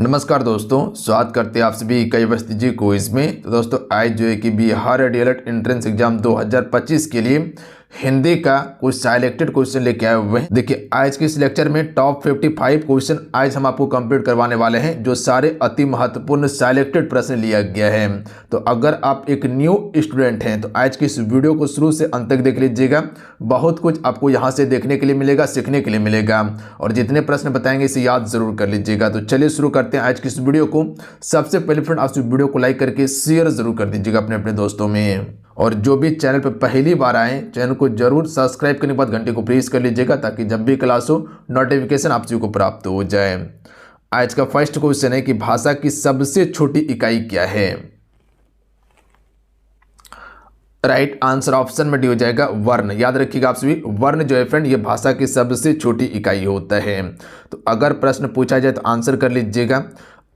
नमस्कार दोस्तों, स्वागत करते हैं आप सभी कई वस्ती जी क्विज में। तो दोस्तों आज जो है कि बिहार डीएलएड एंट्रेंस एग्जाम 2025 के लिए हिंदी का कुछ सिलेक्टेड क्वेश्चन लेके आए हुए हैं। देखिए आज के इस लेक्चर में टॉप 55 क्वेश्चन आज हम आपको कंप्लीट करवाने वाले हैं, जो सारे अति महत्वपूर्ण सिलेक्टेड प्रश्न लिया गया है। तो अगर आप एक न्यू स्टूडेंट हैं तो आज की इस वीडियो को शुरू से अंत तक देख लीजिएगा। बहुत कुछ आपको यहाँ से देखने के लिए मिलेगा, सीखने के लिए मिलेगा, और जितने प्रश्न बताएंगे इसे याद जरूर कर लीजिएगा। तो चलिए शुरू करते हैं आज की इस वीडियो को। सबसे पहले फ्रेंड आप इस वीडियो को लाइक करके शेयर जरूर कर दीजिएगा अपने अपने दोस्तों में, और जो भी चैनल पर पहली बार आए चैनल को जरूर सब्सक्राइब करने के बाद घंटे को प्रेस कर लीजिएगा, ताकि जब भी क्लास हो नोटिफिकेशन आप सभी को प्राप्त हो जाए। आज का फर्स्ट क्वेश्चन है कि भाषा की सबसे छोटी इकाई क्या है। राइट आंसर ऑप्शन में डी हो जाएगा वर्ण। याद रखिएगा आप सभी, वर्ण जो है फ्रेंड ये भाषा की सबसे छोटी इकाई होता है। तो अगर प्रश्न पूछा जाए तो आंसर कर लीजिएगा।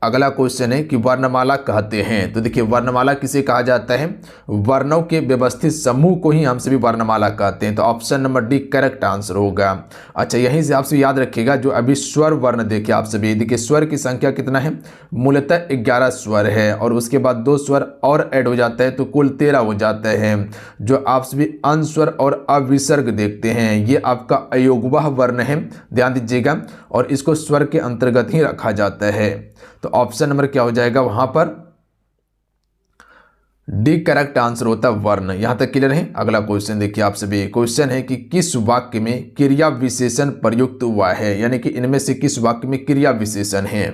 अगला क्वेश्चन है कि वर्णमाला कहते हैं। तो देखिए वर्णमाला किसे कहा जाता है, वर्णों के व्यवस्थित समूह को ही हम सभी वर्णमाला कहते हैं। तो option number D correct answer होगा। अच्छा यहीं से आपसे याद रखिएगा, जो अभी स्वर वर्ण देखिए आप सभी, देखिए स्वर की संख्या कितना है, मूलतः 11 स्वर है, और उसके बाद 2 स्वर और ऐड हो जाता है तो कुल 13 हो जाता है। जो आप सभी अनुस्वर और अविसर्ग देखते हैं ये आपका अयोगवाह वर्ण है, ध्यान दीजिएगा, और इसको स्वर के अंतर्गत ही रखा जाता है। तो ऑप्शन नंबर क्या हो जाएगा वहां पर, डी करेक्ट आंसर होता है वर्ण। यहां तक क्लियर है। अगला क्वेश्चन देखिए आप सभी, क्वेश्चन है कि किस वाक्य में क्रिया विशेषण प्रयुक्त हुआ है, यानी कि इनमें से किस वाक्य में क्रिया विशेषण है।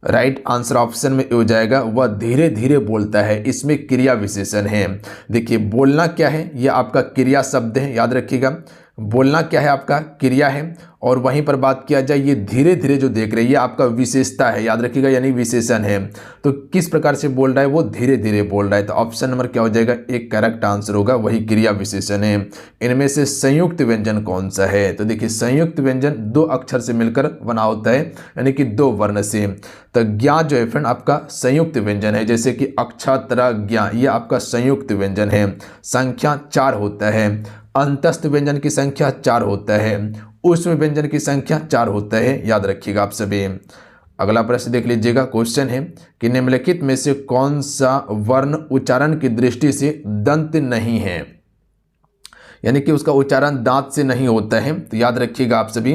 राइट आंसर ऑप्शन में हो जाएगा वह धीरे धीरे बोलता है, इसमें क्रिया विशेषण है। देखिए बोलना क्या है, यह आपका क्रिया शब्द है, याद रखिएगा। बोलना क्या है, आपका क्रिया है, और वहीं पर बात किया जाए ये धीरे धीरे जो देख रहे हैं ये आपका विशेषता है, याद रखिएगा, यानी विशेषण है। तो किस प्रकार से बोल रहा है, वो धीरे धीरे बोल रहा है। तो ऑप्शन नंबर क्या हो जाएगा, एक करेक्ट आंसर होगा, वही क्रिया विशेषण है। इनमें से संयुक्त व्यंजन कौन सा है। तो देखिए संयुक्त व्यंजन 2 अक्षर से मिलकर बना होता है, यानी कि 2 वर्ण से। तो ज्ञा जो है फ्रेंड आपका संयुक्त व्यंजन है, जैसे कि अक्षत्र ज्ञा, ये आपका संयुक्त व्यंजन है। संख्या 4 होता है। अंतस्थ व्यंजन की संख्या 4 होता है। ऊष्म व्यंजन की संख्या 4 होता है, याद रखिएगा आप सभी। अगला प्रश्न देख लीजिएगा। क्वेश्चन है कि निम्नलिखित में से कौन सा वर्ण उच्चारण की दृष्टि से दंत नहीं है, यानी कि उसका उच्चारण दांत से नहीं होता है। तो याद रखिएगा आप सभी,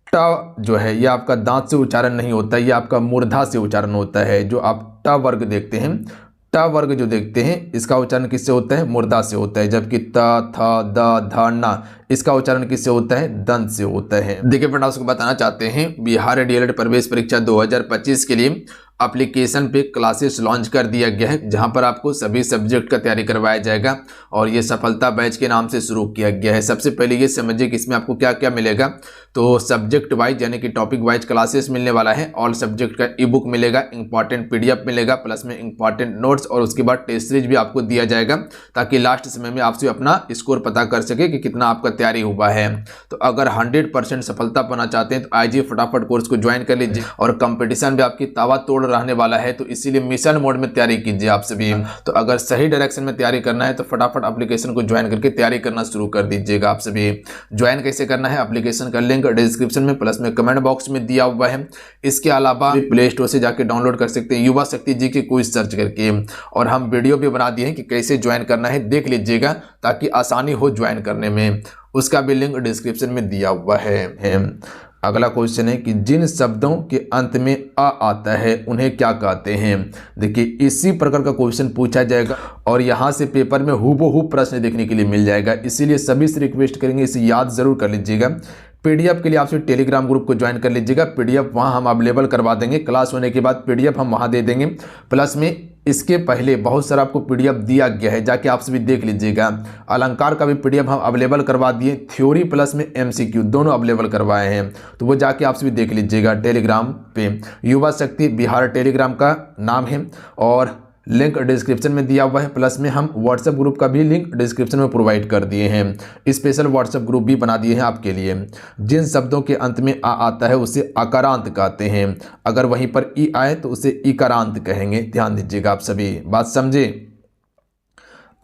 ट जो है यह आपका दांत से उच्चारण नहीं होता है, यह आपका मूर्धा से उच्चारण होता है। जो आप ट वर्ग देखते हैं, ट वर्ग जो देखते हैं इसका उच्चारण किससे होता है, मूर्धा से होता है, जबकि त थ द ध न इसका उच्चारण किससे होता है, दंत से होता है। देखिए फ्रेंड आपको बताना चाहते हैं, बिहार डीएलएड प्रवेश परीक्षा 2025 के लिए एप्लीकेशन पे क्लासेस लॉन्च कर दिया गया है, जहां पर आपको सभी सब्जेक्ट का तैयारी करवाया जाएगा, और ये सफलता बैच के नाम से शुरू किया गया है। सबसे पहले ये समझिए कि इसमें आपको क्या क्या मिलेगा। तो सब्जेक्ट वाइज यानी कि टॉपिक वाइज क्लासेस मिलने वाला है। ऑल सब्जेक्ट का ई बुक मिलेगा, इंपॉर्टेंट PDF मिलेगा, प्लस में इंपॉर्टेंट नोट्स, और उसके बाद टेस्ट सीरीज भी आपको दिया जाएगा, ताकि लास्ट समय में आपसे अपना स्कोर पता कर सके कि कितना आपका तैयारी हुआ है। तो अगर 100% सफलता पाना चाहते हैं तो आज ही फटाफट कोर्स को ज्वाइन कर लीजिए, और कंपटीशन भी आपकी तावा तोड़ रहने वाला है, तो इसीलिए मिशन मोड में तैयारी कीजिए आप सभी। तो अगर सही डायरेक्शन में तैयारी करना है तो फटाफट एप्लीकेशन को ज्वाइन करके तैयारी करना शुरू कर दीजिएगा आप सभी। ज्वाइन कैसे करना है, एप्लीकेशन का लिंक डिस्क्रिप्शन में प्लस में कमेंट बॉक्स में दिया हुआ है। इसके अलावा प्ले स्टोर से जाके डाउनलोड कर सकते हैं युवा शक्ति जी के क्विज सर्च करके, और हम वीडियो भी बना दिए हैं कि कैसे ज्वाइन करना है, देख लीजिएगा ताकि आसानी हो ज्वाइन करने में। उसका भी लिंक डिस्क्रिप्शन में दिया हुआ है। अगला क्वेश्चन है कि जिन शब्दों के अंत में अ आता है उन्हें क्या कहते हैं। देखिए इसी प्रकार का क्वेश्चन पूछा जाएगा, और यहाँ से पेपर में हूबहू प्रश्न देखने के लिए मिल जाएगा, इसीलिए सभी से रिक्वेस्ट करेंगे इसे याद जरूर कर लीजिएगा। PDF के लिए आपसे टेलीग्राम ग्रुप को ज्वाइन कर लीजिएगा। PDF वहाँ हम अवेलेबल करवा देंगे, क्लास होने के बाद PDF हम वहाँ दे देंगे। प्लस में इसके पहले बहुत सारा आपको PDF दिया गया है, जाके आप सभी देख लीजिएगा। अलंकार का भी PDF हम अवेलेबल करवा दिए, थ्योरी प्लस में MCQ दोनों अवेलेबल करवाए हैं, तो वो जाके आप सभी देख लीजिएगा टेलीग्राम पे। युवा शक्ति बिहार टेलीग्राम का नाम है, और लिंक डिस्क्रिप्शन में दिया हुआ है, प्लस में हम व्हाट्सएप ग्रुप का भी लिंक डिस्क्रिप्शन में प्रोवाइड कर दिए हैं। स्पेशल व्हाट्सएप ग्रुप भी बना दिए हैं आपके लिए। जिन शब्दों के अंत में आ आता है उसे अकारांत कहते हैं, अगर वहीं पर ई आए तो उसे इकारांत कहेंगे। ध्यान दीजिएगा आप सभी, बात समझे।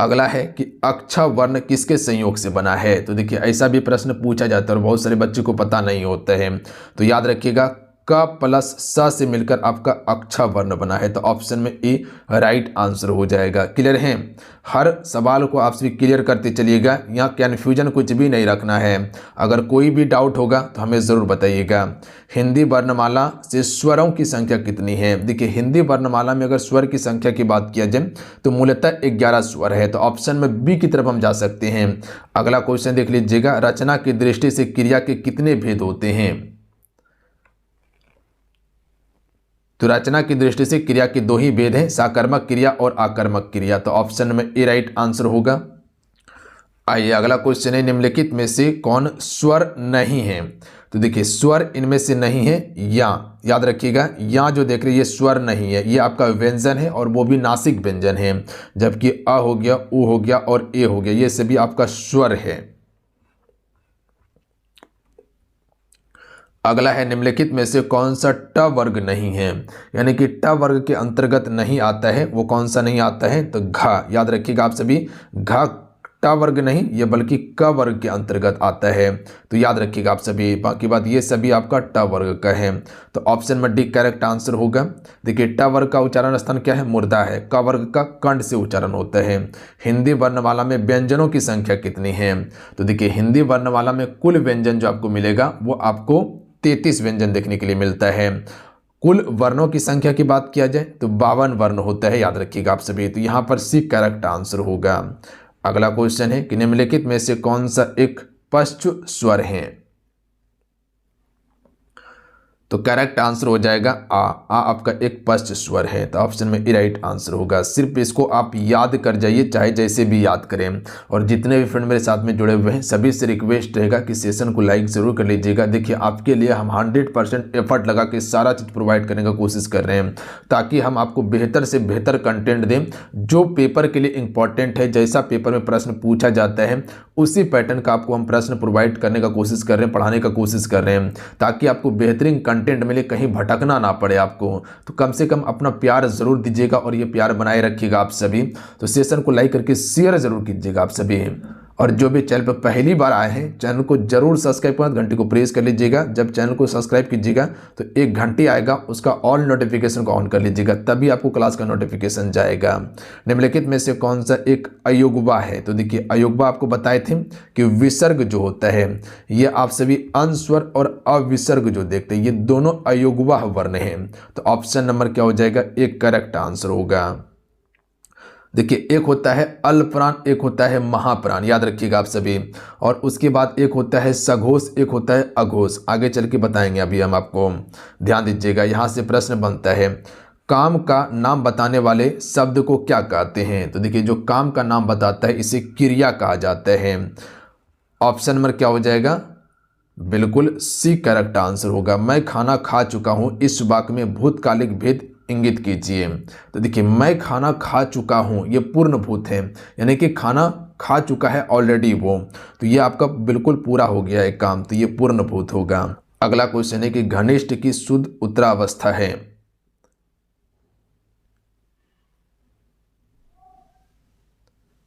अगला है कि अक्षर वर्ण किसके संयोग से बना है। तो देखिए ऐसा भी प्रश्न पूछा जाता है और बहुत सारे बच्चों को पता नहीं होता है, तो याद रखिएगा क प्लस स से मिलकर आपका अक्षा वर्ण बना है। तो ऑप्शन में ए राइट आंसर हो जाएगा। क्लियर है? हर सवाल को आप सभी क्लियर करते चलिएगा, यहाँ कन्फ्यूजन कुछ भी नहीं रखना है। अगर कोई भी डाउट होगा तो हमें ज़रूर बताइएगा। हिंदी वर्णमाला से स्वरों की संख्या कितनी है? देखिए, हिंदी वर्णमाला में अगर स्वर की संख्या की बात किया जाए तो मूलतः 11 स्वर है। तो ऑप्शन में बी की तरफ हम जा सकते हैं। अगला क्वेश्चन देख लीजिएगा, रचना की दृष्टि से क्रिया के कितने भेद होते हैं? तो रचना की दृष्टि से क्रिया के 2 ही भेद हैं, साकर्मक क्रिया और आकर्मक क्रिया। तो ऑप्शन में ए राइट आंसर होगा। आइए अगला क्वेश्चन है, निम्नलिखित में से कौन स्वर नहीं है? तो देखिए, स्वर इनमें से नहीं है या, याद रखिएगा, या जो देख रहे हैं ये स्वर नहीं है, ये आपका व्यंजन है और वो भी नासिक व्यंजन है। जबकि अ हो गया, उ हो गया और ए हो गया, ये सभी आपका स्वर है। अगला है, निम्नलिखित में से कौन सा ट वर्ग नहीं है? यानी कि ट वर्ग के अंतर्गत नहीं आता है, वो कौन सा नहीं आता है? तो घ, याद रखिएगा आप सभी, घ ट वर्ग नहीं, ये बल्कि क वर्ग के अंतर्गत आता है। तो याद रखिएगा आप सभी। बाकी बात, ये सभी आपका ट वर्ग का है। तो ऑप्शन में डी करेक्ट आंसर होगा। देखिए, ट वर्ग का उच्चारण स्थान क्या है? मूर्धा है। क वर्ग का कंठ से उच्चारण होता है। हिंदी वर्णमाला में व्यंजनों की संख्या कितनी है? तो देखिए, हिंदी वर्णमाला में कुल व्यंजन जो आपको मिलेगा वो आपको 33 व्यंजन देखने के लिए मिलता है। कुल वर्णों की संख्या की बात किया जाए तो 52 वर्ण होता है, याद रखिएगा आप सभी। तो यहाँ पर सी करेक्ट आंसर होगा। अगला क्वेश्चन है कि निम्नलिखित में से कौन सा एक पश्च स्वर है? तो करेक्ट आंसर हो जाएगा आ। आपका एक पश्च स्वर है। तो ऑप्शन में ए राइट आंसर होगा। सिर्फ इसको आप याद कर जाइए, चाहे जैसे भी याद करें। और जितने भी फ्रेंड मेरे साथ में जुड़े हुए हैं सभी से रिक्वेस्ट रहेगा कि सेशन को लाइक ज़रूर कर लीजिएगा। देखिए, आपके लिए हम 100% एफर्ट लगा के सारा चीज़ प्रोवाइड करने का कोशिश कर रहे हैं, ताकि हम आपको बेहतर से बेहतर कंटेंट दें जो पेपर के लिए इंपॉर्टेंट है। जैसा पेपर में प्रश्न पूछा जाता है उसी पैटर्न का आपको हम प्रश्न प्रोवाइड करने का कोशिश कर रहे हैं, पढ़ाने का कोशिश कर रहे हैं, ताकि आपको बेहतरीन कंटेंट मिले, कहीं भटकना ना पड़े आपको। तो कम से कम अपना प्यार ज़रूर दीजिएगा और ये प्यार बनाए रखिएगा आप सभी। तो सेशन को लाइक करके शेयर ज़रूर कीजिएगा आप सभी। और जो भी चैनल पर पहली बार आए हैं, चैनल को जरूर सब्सक्राइब कर घंटी को प्रेस कर लीजिएगा। जब चैनल को सब्सक्राइब कीजिएगा तो एक घंटी आएगा, उसका ऑल नोटिफिकेशन को ऑन कर लीजिएगा, तभी आपको क्लास का नोटिफिकेशन जाएगा। निम्नलिखित में से कौन सा एक अयोगवा है? तो देखिए, अयोगवा आपको बताए थे कि विसर्ग जो होता है ये आप सभी अनुस्वर और अविसर्ग जो देखते हैं ये दोनों अयोगवा वर्ण हैं। तो ऑप्शन नंबर क्या हो जाएगा? एक करेक्ट आंसर होगा। देखिए, एक होता है अल्पप्राण, एक होता है महाप्राण, याद रखिएगा आप सभी। और उसके बाद एक होता है सघोष, एक होता है अघोष। आगे चल के बताएंगे, अभी हम आपको ध्यान दीजिएगा। यहाँ से प्रश्न बनता है, काम का नाम बताने वाले शब्द को क्या कहते हैं? तो देखिए, जो काम का नाम बताता है इसे क्रिया कहा जाता है। ऑप्शन नंबर क्या हो जाएगा? बिल्कुल सी करेक्ट आंसर होगा। मैं खाना खा चुका हूँ, इस वाक्य में भूतकालिक भेद इंगित कीजिए। तो देखिए, मैं खाना खा चुका हूँ, ये पूर्ण भूत है, यानी कि खाना खा चुका है ऑलरेडी वो। तो ये आपका बिल्कुल पूरा हो गया है काम, तो ये पूर्ण भूत होगा। अगला क्वेश्चन है कि घनिष्ठ की शुद्ध उत्तरावस्था है?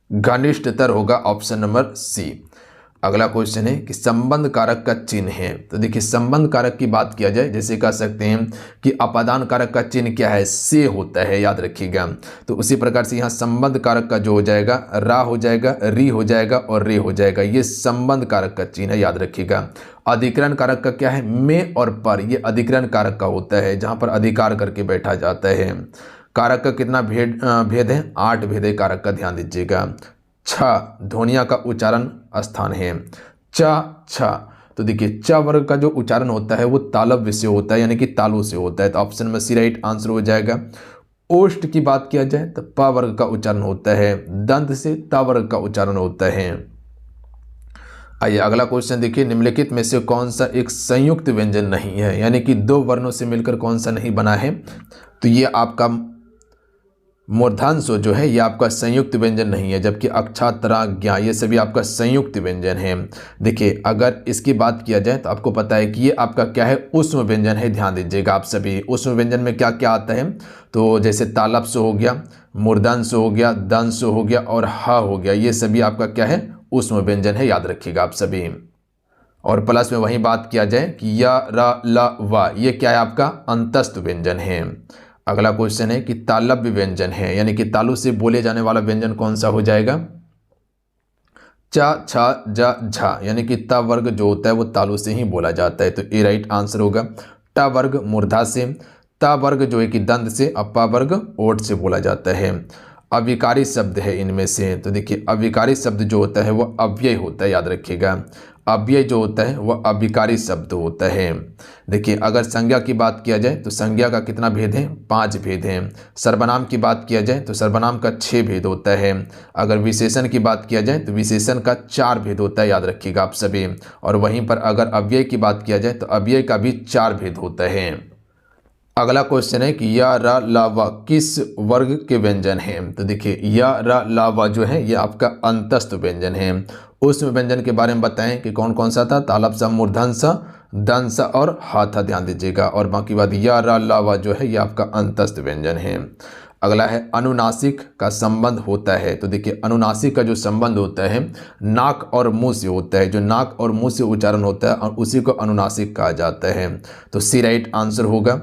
घनिष्ठतर होगा, ऑप्शन नंबर सी। अगला क्वेश्चन है कि संबंध कारक का चिन्ह है? तो देखिए, संबंध कारक की बात किया जाए, जैसे कह सकते हैं कि अपादान कारक का चिन्ह क्या है? से होता है, याद रखिएगा। तो उसी प्रकार से यहाँ संबंध कारक का जो हो जाएगा, रा हो जाएगा, री हो जाएगा और रे हो जाएगा। ये संबंध कारक का चिन्ह है, याद रखिएगा। अधिकरण कारक का क्या है? में और पर, ये अधिकरण कारक का होता है, जहाँ पर अधिकार करके बैठा जाता है। कारक का कितना भेद है? 8 भेद है कारक का, ध्यान दीजिएगा। छ ध्वनिया का उच्चारण स्थान है, च छ। तो देखिए, च वर्ग का जो उच्चारण होता है वो तालव्य से होता है, यानी कि तालु से होता है। तो ऑप्शन में सी राइट आंसर हो जाएगा। ओष्ठ की बात किया जाए तो प वर्ग का उच्चारण होता है, दंत से त वर्ग का उच्चारण होता है। आइए अगला क्वेश्चन देखिए, निम्नलिखित में से कौन सा एक संयुक्त व्यंजन नहीं है? यानी कि 2 वर्णों से मिलकर कौन सा नहीं बना है? तो ये आपका मूर्धांशो जो है ये आपका संयुक्त व्यंजन नहीं है, जबकि अक्षा, तरा, ज्ञा ये सभी आपका संयुक्त व्यंजन है। देखिए, अगर इसकी बात किया जाए तो आपको पता है कि ये आपका क्या है? ऊष्म व्यंजन है। ध्यान दीजिएगा आप सभी। ऊष्म व्यंजन में क्या क्या आता है? तो जैसे तालव्य हो गया, मूर्धांश हो गया, दंश हो गया और ह हो गया, ये सभी आपका क्या है? ऊष्म व्यंजन है, याद रखिएगा आप सभी। और प्लस में वही बात किया जाए कि या, र, ल, व, ये क्या है आपका अंतस्थ व्यंजन है। अगला क्वेश्चन है कि तालव्य व्यंजन है, यानी कि तालु से बोले जाने वाला व्यंजन कौन सा हो जाएगा? च, छ, ज, झ, यानी कि त वर्ग जो होता है वो तालु से ही बोला जाता है, तो ए राइट आंसर होगा। ट वर्ग मूर्धा से, त वर्ग जो है कि दंत से, अपा वर्ग ओठ से बोला जाता है। अविकारी शब्द है इनमें से, तो देखिए अविकारी शब्द जो होता है वह अव्यय होता है, याद रखिएगा। अव्यय जो होता है वह अविकारी शब्द होता है। देखिए अगर संज्ञा की बात किया जाए तो संज्ञा का कितना भेद है? 5 भेद हैं। सर्वनाम की बात किया जाए तो सर्वनाम का 6 भेद होता है। अगर विशेषण की बात किया जाए तो विशेषण का 4 भेद होता है, याद रखिएगा आप सभी। और वहीं पर अगर अव्यय की बात किया जाए तो अव्यय का भी 4 भेद होता है। अगला क्वेश्चन है कि या, र, ल, व किस वर्ग के व्यंजन हैं? तो देखिए या, र, ल, व जो है ये आपका अंतस्थ व्यंजन है। उस व्यंजन के बारे में बताएं कि कौन कौन सा था? तालव सा, मूर्धन सा, दंत सा और हा था, ध्यान दीजिएगा। और बाकी बात या, र, ल, व जो है ये आपका अंतस्थ व्यंजन है। अगला है अनुनासिक का संबंध होता है, तो देखिए अनुनासिक का जो संबंध होता है नाक और मुंह से होता है, जो नाक और मुंह से उच्चारण होता है और उसी को अनुनासिक कहा जाता है, तो सी राइट आंसर होगा।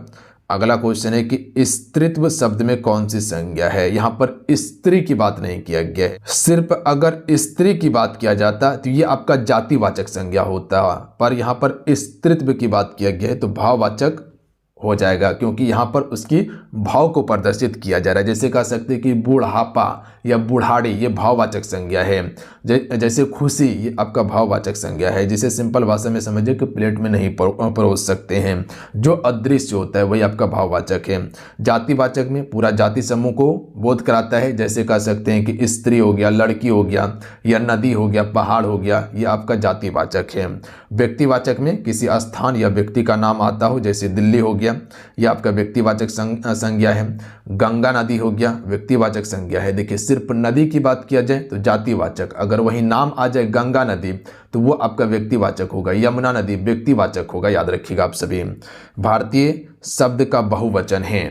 अगला क्वेश्चन है कि स्त्रीत्व शब्द में कौन सी संज्ञा है? यहाँ पर स्त्री की बात नहीं किया गया है, सिर्फ अगर स्त्री की बात किया जाता तो ये आपका जातिवाचक संज्ञा होता, पर यहाँ पर स्त्रीत्व की बात किया गया है तो भाववाचक हो जाएगा, क्योंकि यहाँ पर उसकी भाव को प्रदर्शित किया जा रहा है। जैसे कह सकते हैं कि बूढ़ापा या बूढ़ाड़ी, ये भाववाचक संज्ञा है। जैसे खुशी, ये आपका भाववाचक संज्ञा है। जिसे सिंपल भाषा में समझिए कि प्लेट में नहीं परोस सकते हैं। जो अदृश्य होता है वही आपका भाववाचक है। जातिवाचक में पूरा जाति समूह को बोध कराता है। जैसे कह सकते हैं कि स्त्री हो गया, लड़की हो गया, या नदी हो गया, पहाड़ हो गया, ये आपका जातिवाचक है। व्यक्तिवाचक में किसी स्थान या व्यक्ति का नाम आता हो, जैसे दिल्ली हो गया, यह आपका व्यक्तिवाचक संज्ञा है। गंगा नदी हो गया, व्यक्तिवाचक संज्ञा है। देखिए सिर्फ नदी की बात किया जाए तो जातिवाचक, अगर वही नाम आ जाए गंगा नदी तो वो आपका व्यक्तिवाचक होगा। यमुना नदी व्यक्तिवाचक होगा, याद रखिएगा आप सभी। भारतीय शब्द का बहुवचन है।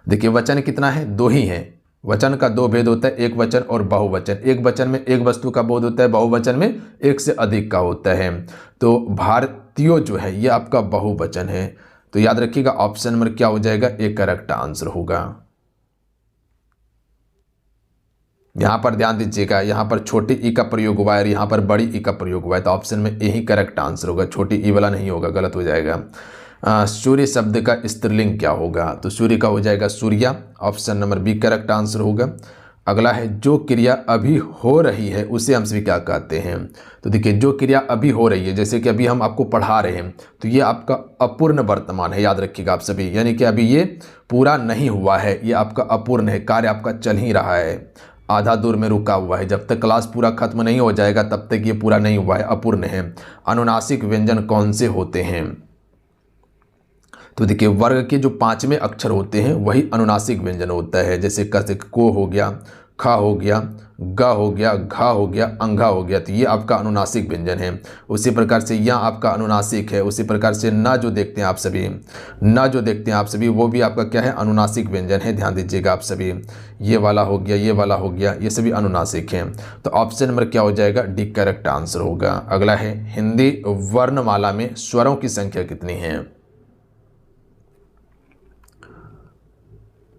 देखिए वचन कितना है? 2 ही है। वचन का 2 भेद होता है, एक वचन और बहुवचन। एक वचन में एक वस्तु का बोध होता है, बहुवचन में एक से अधिक का होता है। तो भारतीय जो है ये आपका बहुवचन है, तो याद रखिएगा ऑप्शन नंबर क्या हो जाएगा? एक करेक्ट आंसर होगा। यहां पर ध्यान दीजिएगा, यहां पर छोटी ई का प्रयोग हुआ है और यहां पर बड़ी ई का प्रयोग हुआ है, तो ऑप्शन में ए ही करेक्ट आंसर होगा। छोटी ई वाला नहीं होगा, गलत हो जाएगा। सूर्य शब्द का स्त्रीलिंग क्या होगा? तो सूर्य का हो जाएगा Surya, option number B correct answer होगा। अगला है जो क्रिया अभी हो रही है उसे हम सभी क्या कहते हैं? तो देखिए जो क्रिया अभी हो रही है, जैसे कि अभी हम आपको पढ़ा रहे हैं, तो ये आपका अपूर्ण वर्तमान है, याद रखिएगा आप सभी। यानी कि अभी ये पूरा नहीं हुआ है, ये आपका अपूर्ण है, कार्य आपका चल ही रहा है, आधा दूर में रुका हुआ है। जब तक क्लास पूरा खत्म नहीं हो जाएगा तब तक ये पूरा नहीं हुआ है, अपूर्ण है। अनुनासिक व्यंजन कौन से होते हैं? तो देखिए वर्ग के जो 5वें अक्षर होते हैं वही अनुनासिक व्यंजन होता है। जैसे को हो गया, ख हो गया, ग हो गया, घ हो गया, अंघा हो गया, तो ये आपका अनुनासिक व्यंजन है। उसी प्रकार से यह आपका अनुनासिक है। उसी प्रकार से न जो देखते हैं आप सभी, न जो देखते हैं आप सभी, वो भी आपका क्या है? अनुनासिक व्यंजन है, ध्यान दीजिएगा आप सभी। ये वाला हो गया, ये वाला हो गया, ये सभी अनुनासिक हैं। तो ऑप्शन नंबर क्या हो जाएगा? डी करेक्ट आंसर होगा। अगला है हिंदी वर्णमाला में स्वरों की संख्या कितनी है?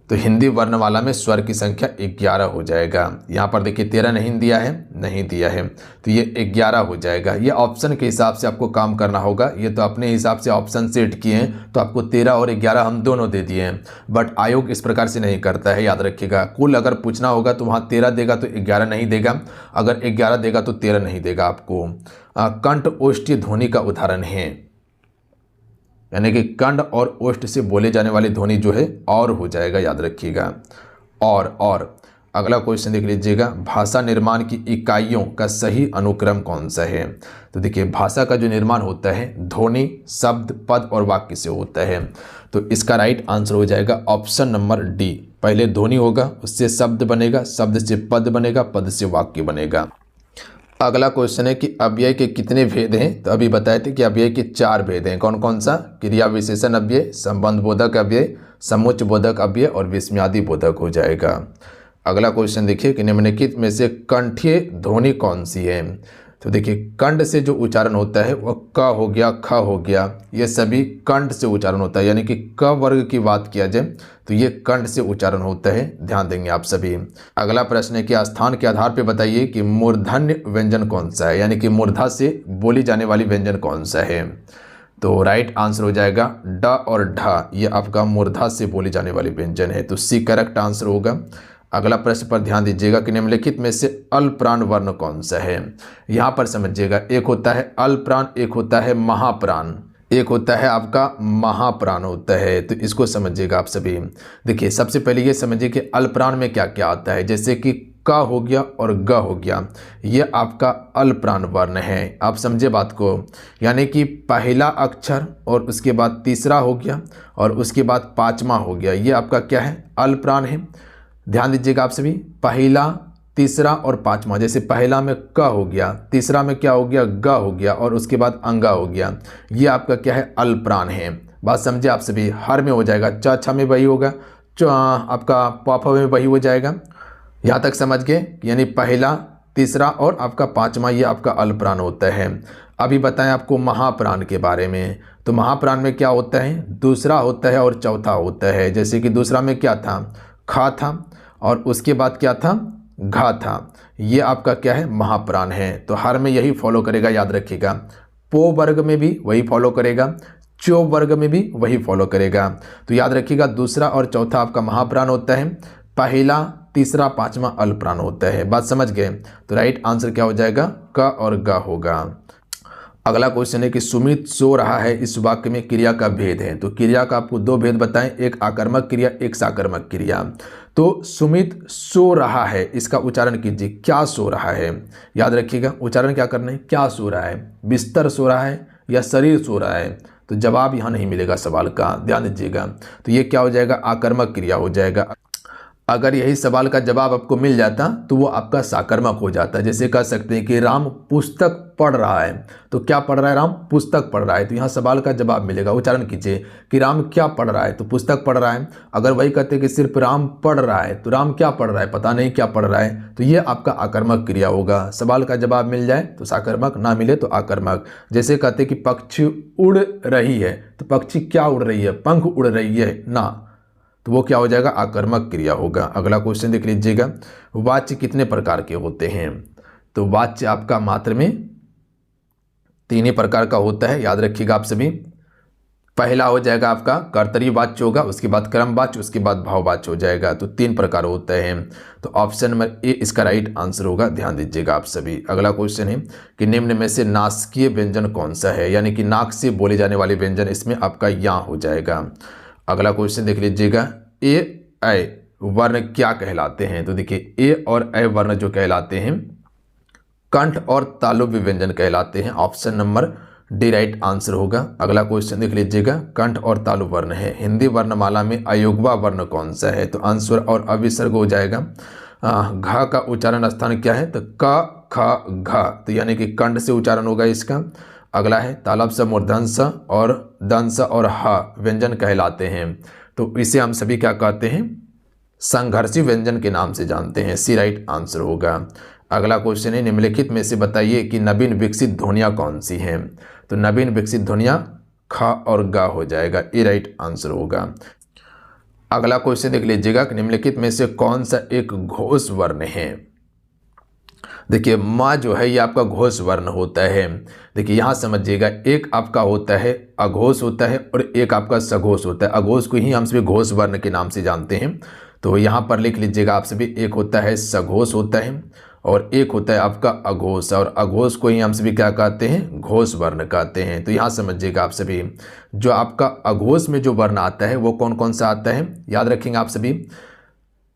तो हिंदी वर्णमाला में स्वर की संख्या 11 हो जाएगा। यहाँ पर देखिए 13 नहीं दिया है, नहीं दिया है, तो ये 11 हो जाएगा। ये ऑप्शन के हिसाब से आपको काम करना होगा। ये तो अपने हिसाब से ऑप्शन सेट किए हैं, तो आपको 13 और 11 हम दोनों दे दिए हैं, बट आयोग इस प्रकार से नहीं करता है, याद रखिएगा। कुल अगर पूछना होगा तो वहाँ 13 देगा तो 11 नहीं देगा, अगर 11 देगा तो 13 नहीं देगा आपको। कंठ ओष्ठी ध्वनि का उदाहरण है, यानी कि कंड और ओष्ठ से बोले जाने वाली ध्वनि जो है और हो जाएगा, याद रखिएगा। और अगला क्वेश्चन देख लीजिएगा, भाषा निर्माण की इकाइयों का सही अनुक्रम कौन सा है? तो देखिए भाषा का जो निर्माण होता है ध्वनि, शब्द, पद और वाक्य से होता है, तो इसका राइट आंसर हो जाएगा ऑप्शन नंबर डी। पहले ध्वनि होगा, उससे शब्द बनेगा, शब्द से पद बनेगा, पद से वाक्य बनेगा। अगला क्वेश्चन है कि अव्यय के कितने भेद हैं? तो अभी बताए थे कि अव्यय के 4 भेद हैं। कौन कौन सा? क्रिया विशेषण अव्यय, संबंध बोधक अव्यय, समुच्चय बोधक अव्यय और विस्मयादि बोधक हो जाएगा। अगला क्वेश्चन देखिए कि निम्नलिखित में से कंठीय ध्वनि कौन सी है? तो देखिए कंठ से जो उच्चारण होता है वह क हो गया, ख हो गया, ये सभी कंठ से उच्चारण होता है। यानी कि क वर्ग की बात किया जाए तो ये कंठ से उच्चारण होता है, ध्यान देंगे आप सभी। अगला प्रश्न है कि स्थान के आधार पर बताइए कि मूर्धन्य व्यंजन कौन सा है, यानी कि मूर्धा से बोली जाने वाली व्यंजन कौन सा है। तो राइट आंसर हो जाएगा ड और ढ, ये आपका मूर्धा से बोली जाने वाली व्यंजन है, तो सी करेक्ट आंसर होगा। अगला प्रश्न पर ध्यान दीजिएगा कि निम्नलिखित में से अल्पप्राण वर्ण कौन सा है। यहाँ पर समझिएगा, एक होता है अल्पप्राण, एक होता है महाप्राण, एक होता है आपका महाप्राण होता है। तो इसको समझिएगा आप सभी। देखिए सबसे पहले ये समझिए कि अल्पप्राण में क्या क्या आता है, जैसे कि क हो गया और ग हो गया, ये आपका अल्पप्राण वर्ण है। आप समझे बात को, यानी कि पहला अक्षर और उसके बाद तीसरा हो गया और उसके बाद पांचवा हो गया, ये आपका क्या है, अल्पप्राण है। ध्यान दीजिएगा आप सभी, पहला, तीसरा और पांचवा, जैसे पहला में क हो गया, तीसरा में क्या हो गया, ग हो गया और उसके बाद अंगा हो गया, ये आपका क्या है, अल्पप्राण है। बात समझे आप सभी। हर में हो जाएगा, च छ में वही होगा, आपका प फ में वही हो जाएगा। यहाँ तक समझ गए, यानी पहला, तीसरा और आपका पांचवा ये आपका अल्पप्राण होता है। अभी बताएं आपको महाप्राण के बारे में। तो महाप्राण में क्या होता है, दूसरा होता है और चौथा होता है। जैसे कि दूसरा में क्या था, खा था और उसके बाद क्या था, घा था, ये आपका क्या है, महाप्राण है। तो हर में यही फॉलो करेगा, याद रखिएगा। पो वर्ग में भी वही फॉलो करेगा, चो वर्ग में भी वही फॉलो करेगा। तो याद रखिएगा, दूसरा और चौथा आपका महाप्राण होता है, पहला, तीसरा, पांचवा अल्पप्राण होता है। बात समझ गए। तो राइट आंसर क्या हो जाएगा, क और ग होगा। अगला क्वेश्चन है कि सुमित सो रहा है, इस वाक्य में क्रिया का भेद है। तो क्रिया का आपको दो भेद बताएं, एक आकर्मक क्रिया, एक साकर्मक क्रिया। तो सुमित सो रहा है, इसका उच्चारण कीजिए, क्या सो रहा है। याद रखिएगा उच्चारण क्या करना है, क्या सो रहा है, बिस्तर सो रहा है या शरीर सो रहा है। तो जवाब यहाँ नहीं मिलेगा सवाल का, ध्यान दीजिएगा। तो ये क्या हो जाएगा, आकर्मक क्रिया हो जाएगा। अगर यही सवाल का जवाब आपको मिल जाता तो वो आपका साकर्मक हो जाता। जैसे कह सकते हैं कि राम पुस्तक पढ़ रहा है, तो क्या पढ़ रहा है, राम पुस्तक पढ़ रहा है। तो यहाँ सवाल का जवाब मिलेगा। उच्चारण कीजिए कि राम क्या पढ़ रहा है, तो पुस्तक पढ़ रहा है। अगर वही कहते हैं कि सिर्फ राम पढ़ रहा है, तो राम क्या पढ़ रहा है, पता नहीं क्या पढ़ रहा है, तो ये आपका आकर्मक क्रिया होगा। सवाल का जवाब मिल जाए तो साकर्मक, ना मिले तो आकर्मक। जैसे कहते हैं कि पक्षी उड़ रही है, तो पक्षी क्या उड़ रही है, पंख उड़ रही है ना, तो वो क्या हो जाएगा, आकर्मक क्रिया होगा। अगला क्वेश्चन देख लीजिएगा, वाच्य कितने प्रकार के होते हैं। तो वाच्य आपका मात्र में तीन ही प्रकार का होता है, याद रखिएगा आप सभी। पहला हो जाएगा आपका कर्तरी वाच्य होगा, उसके बाद क्रम वाच्य, उसके बाद भाव वाच्य हो जाएगा। तो तीन प्रकार होते हैं। तो ऑप्शन नंबर ए इसका राइट आंसर होगा, ध्यान दीजिएगा आप सभी। अगला क्वेश्चन है कि निम्न में से नासकीय व्यंजन कौन सा है, यानी कि नाक से बोले जाने वाले व्यंजन, इसमें आपका या हो जाएगा। अगला क्वेश्चन देख लीजिएगा, ए ऐ वर्ण क्या कहलाते हैं। तो देखिए ए और ऐ वर्ण जो कहलाते हैं कंठ और तालुव्य व्यंजन कहलाते हैं। Option number D right answer होगा। अगला क्वेश्चन देख लीजिएगा, कंठ और तालु वर्ण है, हिंदी वर्णमाला में अयोगवा वर्ण कौन सा है। तो अंस्वर और अविसर्ग हो जाएगा। घ का उच्चारण स्थान क्या है, तो क ख घ, तो यानी कि कंठ से उच्चारण होगा इसका। अगला है तालव्य स, मूर्धन्य स और दंस और ह व्यंजन कहलाते हैं। तो इसे हम सभी क्या कहते हैं, संघर्षी व्यंजन के नाम से जानते हैं। सी राइट आंसर होगा। अगला क्वेश्चन है, निम्नलिखित में से बताइए कि नवीन विकसित ध्वनियाँ कौन सी हैं। तो नवीन विकसित ध्वनियाँ ख और ग हो जाएगा, ए राइट आंसर होगा। अगला क्वेश्चन देख लीजिएगा कि निम्नलिखित में से कौन सा एक घोष वर्ण है। देखिए माँ जो है ये आपका घोष वर्ण होता है। देखिए यहाँ समझिएगा, एक आपका होता है अघोष होता है और एक आपका सघोष होता है। अघोष को ही हम सभी घोष वर्ण के नाम से जानते हैं। तो यहाँ पर लिख लीजिएगा आप सभी, एक होता है सघोष होता है और एक होता है आपका अघोष, और अघोष को ही हम सभी क्या कहते हैं, घोष वर्ण कहते हैं। तो यहाँ समझिएगा आप सभी, जो आपका अघोष में जो वर्ण आता है वो कौन कौन सा आता है, याद रखेंगे आप सभी,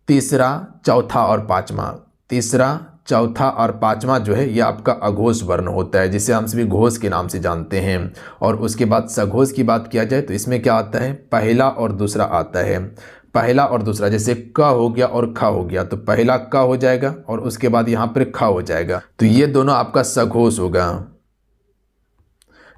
तीसरा, चौथा और पांचवा। तीसरा, चौथा और पांचवा जो है ये आपका अघोष वर्ण होता है, जिसे हम सभी घोष के नाम से जानते हैं। और उसके बाद सघोष की बात किया जाए तो इसमें क्या आता है, पहला और दूसरा आता है। पहला और दूसरा, जैसे क हो गया और ख हो गया, तो पहला क हो जाएगा और उसके बाद यहाँ पर ख हो जाएगा, तो ये दोनों आपका सघोष होगा।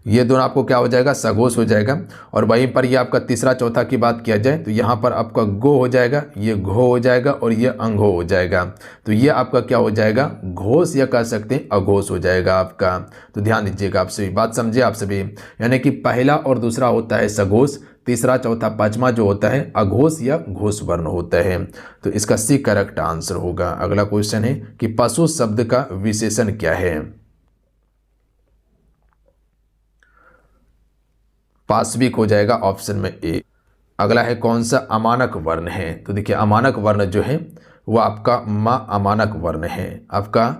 ये दोनों आपको क्या हो जाएगा, सघोष हो जाएगा। और वहीं पर ये आपका तीसरा चौथा की बात किया जाए तो यहाँ पर आपका गो हो जाएगा, ये घो हो जाएगा और ये अंघो हो जाएगा। तो ये आपका क्या हो जाएगा, घोष या कह सकते हैं अघोष हो जाएगा आपका। तो ध्यान दीजिएगा, आप सभी बात समझिए आप सभी, यानी कि पहला और दूसरा होता है सघोष, तीसरा चौथा पांचवा जो होता है अघोष या घोष वर्ण होता है। तो इसका सी करेक्ट आंसर होगा। अगला क्वेश्चन है कि पशु शब्द का विशेषण क्या है। पाशविक हो जाएगा ऑप्शन में ए। अगला है कौन सा अमानक वर्ण है। तो देखिए अमानक वर्ण जो है वो आपका मा अमानक वर्ण है, आपका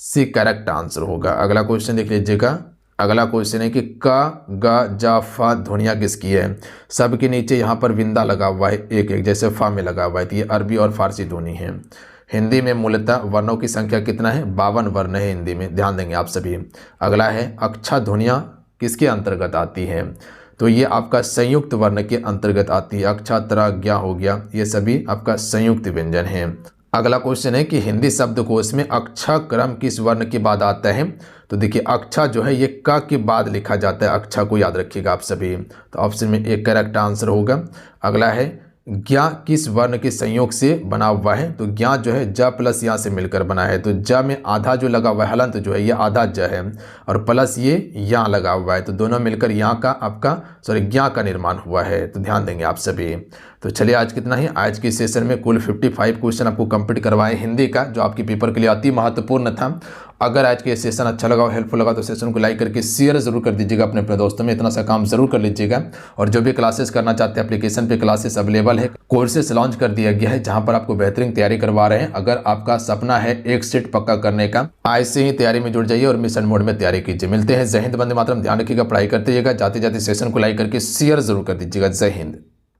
सी करेक्ट आंसर होगा। अगला क्वेश्चन देख लीजिएगा। अगला क्वेश्चन है कि क ग ज फ ध्वनियाँ किसकी है। सब के नीचे यहाँ पर विंदा लगा हुआ है, एक एक जैसे फा में लगा हुआ है। तो ये अरबी और फारसी ध्वनि है। हिंदी में मूलतः वर्णों की संख्या कितना है, 52 वर्ण है हिंदी में, ध्यान देंगे आप सभी। अगला है अक्षा ध्वनियाँ किसके अंतर्गत आती है। तो ये आपका संयुक्त वर्ण के अंतर्गत आती है। अक्षा त्र ज्ञा हो गया, ये सभी आपका संयुक्त व्यंजन है। अगला क्वेश्चन है कि हिंदी शब्दकोश में अक्षर क्रम किस वर्ण के बाद आता है। तो देखिए अक्षा जो है ये क के बाद लिखा जाता है, अक्षा को याद रखिएगा आप सभी। तो ऑप्शन में एक करेक्ट आंसर होगा। अगला है ज्ञा किस वर्ण के संयोग से बना हुआ है। तो ज्ञा जो है ज प्लस यहाँ से मिलकर बना है। तो ज में आधा जो लगा हुआ है हलंत जो है ये आधा ज है और प्लस ये यहाँ लगा हुआ है, तो दोनों मिलकर यहाँ का आपका ज्ञा का निर्माण हुआ है। तो ध्यान देंगे आप सभी। तो चलिए आज कितना ही, आज की सेशन में कुल 55 क्वेश्चन आपको कंप्लीट करवाए हिंदी का, जो आपके पेपर के लिए अति महत्वपूर्ण था। अगर आज के सेशन अच्छा लगा और हेल्पफुल लगा तो सेशन को लाइक करके शेयर जरूर कर दीजिएगा अपने दोस्तों में, इतना सा काम जरूर कर लीजिएगा। और जो भी क्लासेस करना चाहते हैं एप्लीकेशन पे क्लासेस अवेलेबल है, कोर्सेस लॉन्च कर दिया गया है जहां पर आपको बेहतरीन तैयारी करवा रहे हैं। अगर आपका सपना है एक सेट पक्का करने का, आज से ही तैयारी में जुड़ जाइए और मिशन मोड में तैयारी कीजिए। मिलते हैं। जय हिंद, वंदे मातरम। ध्यान रखिएगा, पढ़ाई करते जाइएगा, जाते जाते सेशन को लाइक करके शेयर जरूर कर दीजिएगा। जय हिंद।